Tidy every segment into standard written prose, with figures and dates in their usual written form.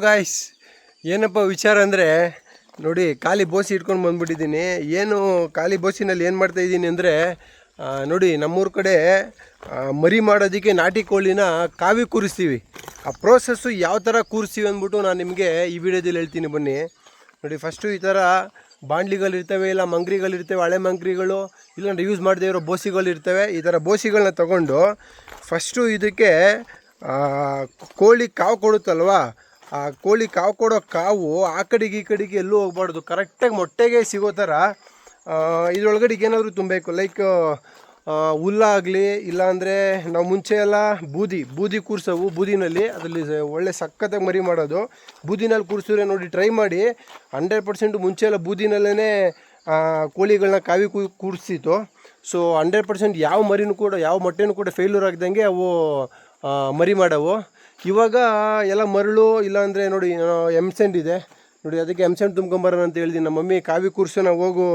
Guys, ಏನಪ್ಪ ವಿಚಾರ ಅಂದರೆ ನೋಡಿ, ಖಾಲಿ ಬೋಸಿ ಇಟ್ಕೊಂಡು ಬಂದ್ಬಿಟ್ಟಿದ್ದೀನಿ. ಏನು ಖಾಲಿ ಬೋಸಿನಲ್ಲಿ ಏನು ಮಾಡ್ತಾಯಿದ್ದೀನಿ ಅಂದರೆ ನೋಡಿ, ನಮ್ಮೂರ ಕಡೆ ಮರಿ ಮಾಡೋದಕ್ಕೆ ನಾಟಿ ಕೋಳಿನ ಕಾವಿ ಕೂರಿಸ್ತೀವಿ. ಆ ಪ್ರೋಸೆಸ್ಸು ಯಾವ ಥರ ಕೂರಿಸ್ತೀವಿ ಅಂದ್ಬಿಟ್ಟು ನಾನು ನಿಮಗೆ ಈ ವಿಡಿಯೋದಲ್ಲಿ ಹೇಳ್ತೀನಿ. ಬನ್ನಿ ನೋಡಿ. ಫಸ್ಟು ಈ ಥರ ಬಾಂಡ್ಲಿಗಳಿರ್ತವೆ, ಇಲ್ಲ ಮಂಗ್ರಿಗಳಿರ್ತವೆ, ಹಳೆ ಮಂಗ್ರಿಗಳು, ಇಲ್ಲಾಂದ್ರೆ ಯೂಸ್ ಮಾಡದೇ ಇರೋ ಬೋಸಿಗಳಿರ್ತವೆ. ಈ ಥರ ಬೋಸಿಗಳನ್ನ ತಗೊಂಡು ಫಸ್ಟು ಇದಕ್ಕೆ ಕೋಳಿ ಕಾವು ಕೊಡುತ್ತಲ್ವ, ಆ ಕೋಳಿ ಕಾವು ಕೊಡೋ ಕಾವು ಆ ಕಡೆಗೆ ಈ ಕಡೆಗೆ ಎಲ್ಲೂ ಹೋಗ್ಬಾರ್ದು, ಕರೆಕ್ಟಾಗಿ ಮೊಟ್ಟೆಗೆ ಸಿಗೋ ಥರ ಇದರೊಳಗಡೆಗೆ ಏನಾದರೂ ತುಂಬಬೇಕು. ಲೈಕ್ ಹುಲ್ಲಾಗಲಿ, ಇಲ್ಲಾಂದರೆ ನಾವು ಮುಂಚೆ ಎಲ್ಲ ಬೂದಿ ಕೂರ್ಸೋವು. ಬೂದಿನಲ್ಲಿ ಅದರಲ್ಲಿ ಒಳ್ಳೆ ಸಖತ್ತಾಗಿ ಮರಿ ಮಾಡೋದು. ಬೂದಿನಲ್ಲಿ ಕೂರಿಸಿದ್ರೆ ನೋಡಿ, ಟ್ರೈ ಮಾಡಿ. 100% ಮುಂಚೆ ಎಲ್ಲ ಬೂದಿನಲ್ಲೇ ಕೋಳಿಗಳನ್ನ ಕಾವಿ ಕೂರಿಸಿತ್ತು. ಸೊ 100% ಯಾವ ಮರಿನೂ ಕೂಡ, ಯಾವ ಮೊಟ್ಟೆನೂ ಕೂಡ ಫೇಲ್ಯೂರ್ ಆಗ್ದಂಗೆ ಅವು ಮರಿ ಮಾಡವು. ಇವಾಗ ಎಲ್ಲ ಮರಳು, ಇಲ್ಲಾಂದರೆ ನೋಡಿ ಎಮ್ಸೆಂಡ್ ಇದೆ ನೋಡಿ, ಅದಕ್ಕೆ ಎಮ್ಸೆಂಡ್ ತುಂಬ್ಕೊಂಬರೋಣ ಅಂತ ಹೇಳಿದ್ದೀನಿ. ನಮ್ಮ ಮಮ್ಮಿ ಕಾವಿ ಕೂರ್ಸೋ ನಾವು ಹೋಗು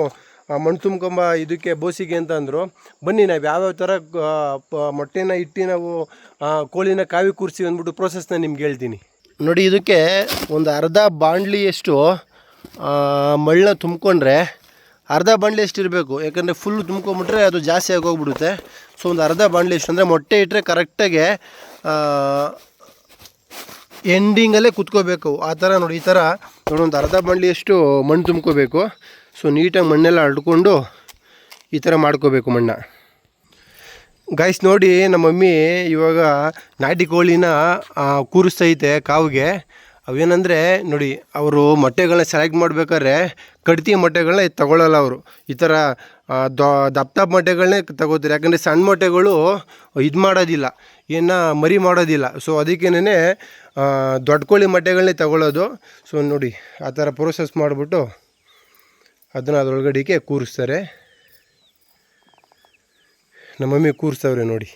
ಮಣ್ಣು ತುಂಬ್ಕೊಂಬ ಇದಕ್ಕೆ ಬೋಸಿಗೆ ಅಂತ ಅಂದರು. ಬನ್ನಿ, ನಾವು ಯಾವ್ಯಾವ ಥರ ಮೊಟ್ಟೆನ ಇಟ್ಟು ನಾವು ಕೋಳಿನ ಕಾವಿ ಕೂರಿಸಿ ಅಂದ್ಬಿಟ್ಟು ಪ್ರೋಸೆಸ್ನ ನಿಮ್ಗೆ ಹೇಳ್ತೀನಿ ನೋಡಿ. ಇದಕ್ಕೆ ಒಂದು ಅರ್ಧ ಬಾಂಡ್ಲಿಯಷ್ಟು ಮಳ್ಳನ್ನ ತುಂಬ್ಕೊಂಡ್ರೆ, ಅರ್ಧ ಬಾಂಡ್ಲಿ ಎಷ್ಟು ಇರಬೇಕು, ಯಾಕಂದರೆ ಫುಲ್ಲು ತುಂಬ್ಕೊಂಬಿಟ್ರೆ ಅದು ಜಾಸ್ತಿ ಆಗೋಗ್ಬಿಡುತ್ತೆ. ಸೊ ಒಂದು ಅರ್ಧ ಬಾಂಡ್ಲಿ ಎಷ್ಟು ಅಂದರೆ, ಮೊಟ್ಟೆ ಇಟ್ಟರೆ ಕರೆಕ್ಟಾಗಿ ಎಂಡಿಂಗಲ್ಲೇ ಕುತ್ಕೋಬೇಕು. ಆ ಥರ ನೋಡಿ, ಈ ಥರ ನೋಡಿ ಒಂದು ಅರ್ಧ ಬಾಂಡ್ಲಿಯಷ್ಟು ಮಣ್ಣು ತುಂಬ್ಕೋಬೇಕು. ಸೊ ನೀಟಾಗಿ ಮಣ್ಣೆಲ್ಲ ಅಡ್ಕೊಂಡು ಈ ಥರ ಮಾಡ್ಕೋಬೇಕು ಮಣ್ಣ. ಗಾಯ್ಸ್ ನೋಡಿ, ನಮ್ಮ ಮಮ್ಮಿ ಇವಾಗ ನಾಟಿ ಕೋಳಿನ ಕೂರಿಸ್ತೈತೆ ಕಾವಿಗೆ. ಅವೇನಂದರೆ ನೋಡಿ, ಅವರು ಮೊಟ್ಟೆಗಳನ್ನ ಸೆಲೆಕ್ಟ್ ಮಾಡ್ಬೇಕಾದ್ರೆ ಕಡ್ತಿ ಮೊಟ್ಟೆಗಳನ್ನ ತಗೊಳ್ಳಲ್ಲ ಅವರು. ಈ ಥರ ದಪ್ಪ ಮೊಟ್ಟೆಗಳನ್ನೇ ತಗೋತಾರೆ. ಯಾಕಂದರೆ ಸಣ್ಣ ಮೊಟ್ಟೆಗಳು ಇದು ಮಾಡೋದಿಲ್ಲ, ಮರಿ ಮಾಡೋದಿಲ್ಲ. ಸೊ ಅದಕ್ಕೇನೆ ದೊಡ್ಡ ಕೋಳಿ ಮೊಟ್ಟೆಗಳನ್ನೇ ತಗೊಳ್ಳೋದು. ಸೊ ನೋಡಿ, ಆ ಥರ ಪ್ರೋಸೆಸ್ ಮಾಡಿಬಿಟ್ಟು ಅದನ್ನು ಅದರೊಳಗಡೆಗೆ ಕೂರಿಸ್ತಾರೆ. ನಮ್ಮ ಮಮ್ಮಿ ಕೂರಿಸ್ತವ್ರೆ ನೋಡಿ.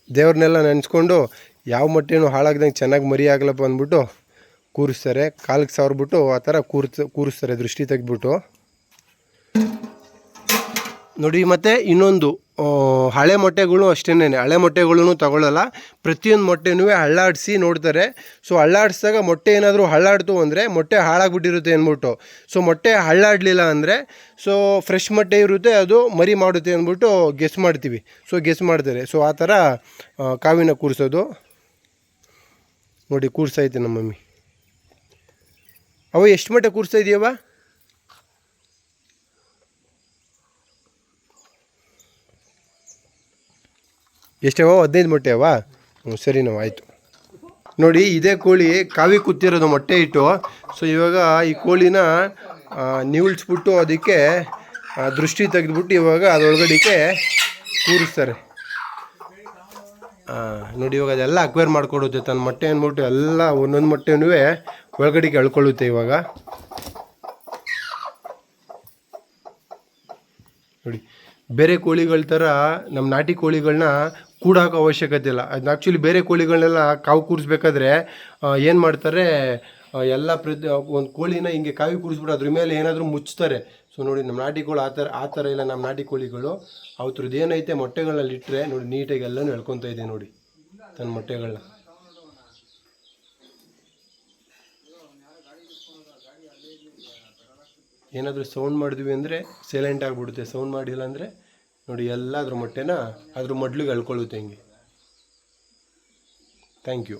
ದೇವ್ರನ್ನೆಲ್ಲ ನೆನೆಸ್ಕೊಂಡು ಯಾವ ಮೊಟ್ಟೆನೂ ಹಾಳಾಗ್ದಂಗೆ ಚೆನ್ನಾಗಿ ಮರಿ ಆಗಲಪ್ಪ ಅಂದ್ಬಿಟ್ಟು ಕೂರಿಸ್ತಾರೆ. ಕಾಲಿಗೆ ಸಾವಿರ್ಬಿಟ್ಟು ಆ ಥರ ಕೂರಿಸ್ತಾರೆ, ದೃಷ್ಟಿ ತೆಗೆದ್ಬಿಟ್ಟು ನೋಡಿ. ಮತ್ತು ಇನ್ನೊಂದು, ಹಳೆ ಮೊಟ್ಟೆಗಳು ಅಷ್ಟೇನೆ, ಹಳೆ ಮೊಟ್ಟೆಗಳೂ ತಗೊಳ್ಳಲ್ಲ. ಪ್ರತಿಯೊಂದು ಮೊಟ್ಟೆನೂ ಹಳ್ಳಾಡಿಸಿ ನೋಡ್ತಾರೆ. ಸೊ ಹಳ್ಳಾಡಿಸಿದಾಗ ಮೊಟ್ಟೆ ಏನಾದರೂ ಹಳ್ಳಾಡ್ತು ಅಂದರೆ ಮೊಟ್ಟೆ ಹಾಳಾಗ್ಬಿಟ್ಟಿರುತ್ತೆ ಅಂದ್ಬಿಟ್ಟು. ಸೊ ಮೊಟ್ಟೆ ಹಳ್ಳಾಡಲಿಲ್ಲ ಅಂದರೆ ಸೊ ಫ್ರೆಶ್ ಮೊಟ್ಟೆ ಇರುತ್ತೆ, ಅದು ಮರಿ ಮಾಡುತ್ತೆ ಅಂದ್ಬಿಟ್ಟು ಗೆಸ್ ಮಾಡ್ತೀವಿ. ಸೊ ಗೆಸ್ ಮಾಡ್ತಾರೆ. ಸೊ ಆ ಥರ ಕಾವಿನ ಕೂರಿಸೋದು ನೋಡಿ. ಕೂರಿಸೈತೆ ನಮ್ಮ ಮಮ್ಮಿ. ಅವ ಎಷ್ಟು ಮೊಟ್ಟೆ ಕೂರಿಸ್ತಾ ಇದೆಯವ? ಎಷ್ಟವ? 15 ಮೊಟ್ಟೆ ಅವ? ಸರಿ, ನಾವು ಆಯಿತು ನೋಡಿ. ಇದೇ ಕೋಳಿ ಕಾವಿ ಕೂತಿರೋದು ಮೊಟ್ಟೆ ಇಟ್ಟು. ಸೊ ಇವಾಗ ಈ ಕೋಳಿನ ನಿವುಳಿಸ್ಬಿಟ್ಟು ಅದಕ್ಕೆ ದೃಷ್ಟಿ ತೆಗೆದ್ಬಿಟ್ಟು ಇವಾಗ ಅದರೊಳಗಡೆಗೆ ಕೂರಿಸ್ತಾರೆ ನೋಡಿ. ಇವಾಗ ಅದೆಲ್ಲ ಅಕ್ವೇರ್ ಮಾಡ್ಕೊಡುತ್ತೆ ತನ್ನ ಮೊಟ್ಟೆ ಅಂದ್ಬಿಟ್ಟು. ಎಲ್ಲ ಒಂದೊಂದು ಮೊಟ್ಟೆನೂ ಒಳಗಡೆಗೆ ಎಳ್ಕೊಳ್ಳುತ್ತೆ. ಇವಾಗ ನೋಡಿ, ಬೇರೆ ಕೋಳಿಗಳ ಥರ ನಮ್ಮ ನಾಟಿ ಕೋಳಿಗಳನ್ನ ಕೂಡಾಕೋ ಅವಶ್ಯಕತೆ ಇಲ್ಲ. ಅದನ್ನ ಆ್ಯಕ್ಚುಲಿ ಬೇರೆ ಕೋಳಿಗಳನ್ನೆಲ್ಲ ಕಾವು ಕೂರಿಸ್ಬೇಕಾದ್ರೆ ಏನು ಮಾಡ್ತಾರೆ, ಎಲ್ಲ ಒಂದು ಕೋಳಿನ ಹಿಂಗೆ ಕಾವಿ ಕೂರಿಸ್ಬಿಟ್ಟು ಅದ್ರ ಮೇಲೆ ಏನಾದರೂ ಮುಚ್ತಾರೆ. ಸೊ ನೋಡಿ, ನಮ್ಮ ನಾಟಿ ಕೋಳಿ ಆ ಥರ ಇಲ್ಲ. ನಮ್ಮ ನಾಟಿ ಕೋಳಿಗಳು ಅವತ್ರದ್ದು ಏನೈತೆ ಮೊಟ್ಟೆಗಳಲ್ಲಿ ಇಟ್ಟರೆ ನೋಡಿ, ನೀಟಾಗಿ ಎಲ್ಲನೂ ಎಳ್ಕೊತಾ ಇದೆ ನೋಡಿ ತನ್ನ ಮೊಟ್ಟೆಗಳನ್ನ. ಏನಾದರೂ ಸೌಂಡ್ ಮಾಡಿದ್ವಿ ಅಂದರೆ ಸೈಲೆಂಟ್ ಆಗಿಬಿಡುತ್ತೆ. ಸೌಂಡ್ ಮಾಡಿಲ್ಲ ಅಂದರೆ ನೋಡಿ, ಎಲ್ಲ ಅದ್ರ ಮೊಟ್ಟೆನ ಅದ್ರ ಮಡ್ಲಿಗೆ ಎಳ್ಕೊಳ್ಳುತ್ತೆ ಹಿಂಗೆ. Thank you.